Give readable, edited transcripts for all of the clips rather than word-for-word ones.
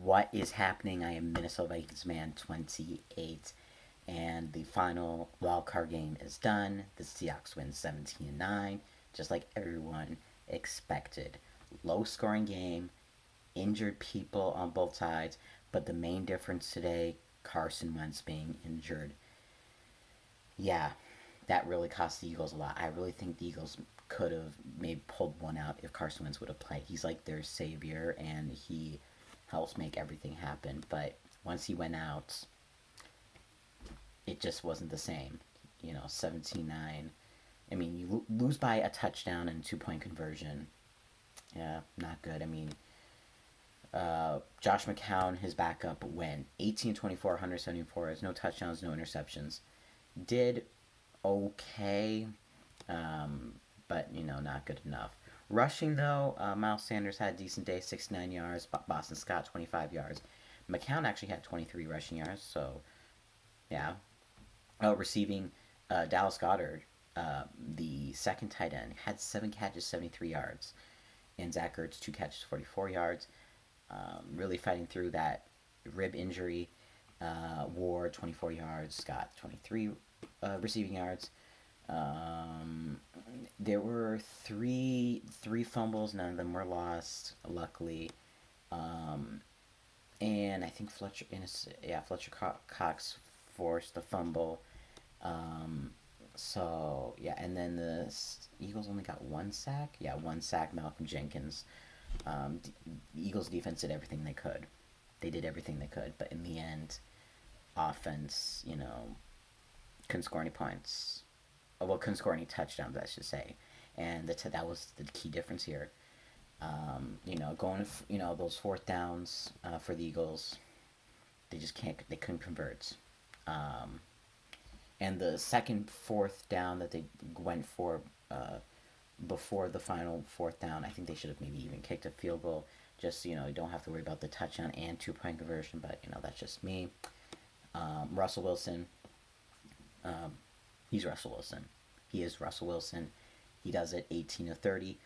What is happening? I am Minnesota Vikings man 28, and the final wild card game is done. The Seahawks win 17-9, just like everyone expected. Low scoring game, injured people on both sides, but the main difference today, Carson Wentz being injured. Yeah, that really cost the Eagles a lot. I really think the Eagles could have maybe pulled one out if Carson Wentz would have played. He's like their savior, and he helps make everything happen. But once he went out, it just wasn't the same. 17-9. I mean, you lose by a touchdown and a 2-point conversion. Yeah, not good. I mean, Josh McCown, his backup, went 18-24, 174 yards, no touchdowns, no interceptions. Did okay, but not good enough. Rushing though, Miles Sanders had a decent day, 69 yards. Boston Scott 25 yards. McCown actually had 23 rushing yards, so yeah. Receiving, Dallas Goedert, the second tight end, had 7 catches, 73 yards, and Zach Ertz 2 catches, 44 yards. Really fighting through that rib injury. Ward 24 yards, Scott 23 receiving yards. There were three fumbles. None of them were lost, luckily. And I think Fletcher Cox forced the fumble. So yeah, and then the Eagles only got one sack. Yeah, one sack. Malcolm Jenkins. The Eagles defense did everything they could. They did everything they could, but in the end, offense, couldn't score any points. Well, couldn't score any touchdowns, I should say, and that was the key difference here. Going those fourth downs for the Eagles, they just can't. They couldn't convert. And the second fourth down that they went for before the final fourth down, I think they should have maybe even kicked a field goal. Just you don't have to worry about the touchdown and 2-point conversion, but that's just me. Russell Wilson, he's Russell Wilson. He is Russell Wilson. He does it 18-30,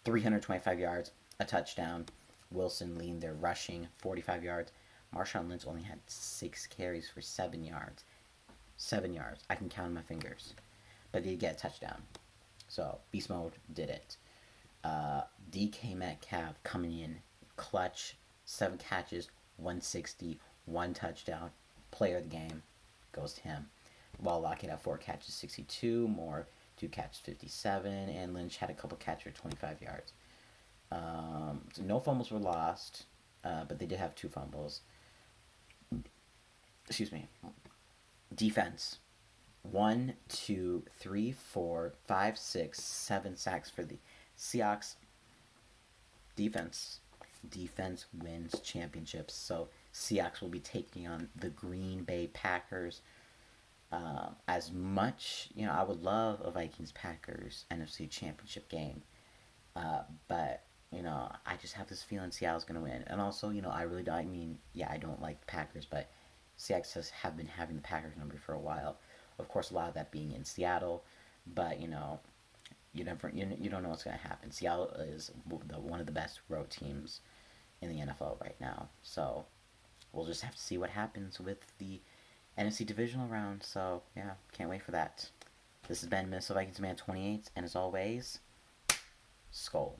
325 yards, a touchdown. Wilson leaned there rushing 45 yards. Marshawn Lynch only had 6 carries for 7 yards. 7 yards. I can count on my fingers. But he did get a touchdown. So, Beast Mode did it. DK Metcalf coming in clutch. 7 catches, 160, 1 touchdown. Player of the game goes to him. While Lockett had 4 catches, 62. Moore, 2 catches, 57. And Lynch had a couple catches for 25 yards. So no fumbles were lost. But they did have 2 fumbles. Excuse me. Defense. 1, 2, 3, 4, 5, 6, 7 sacks for the Seahawks. Defense wins championships. So Seahawks will be taking on the Green Bay Packers. As much, I would love a Vikings-Packers NFC Championship game. But, I just have this feeling Seattle's going to win. And also, I really don't, I don't like the Packers, but Seahawks have been having the Packers number for a while. Of course, a lot of that being in Seattle, but, you don't know what's going to happen. Seattle is one of the best road teams in the NFL right now. So, we'll just have to see what happens with the NFC Divisional round. So, yeah, can't wait for that. This has been Minnesota Vikings Man 28, and as always, Skol.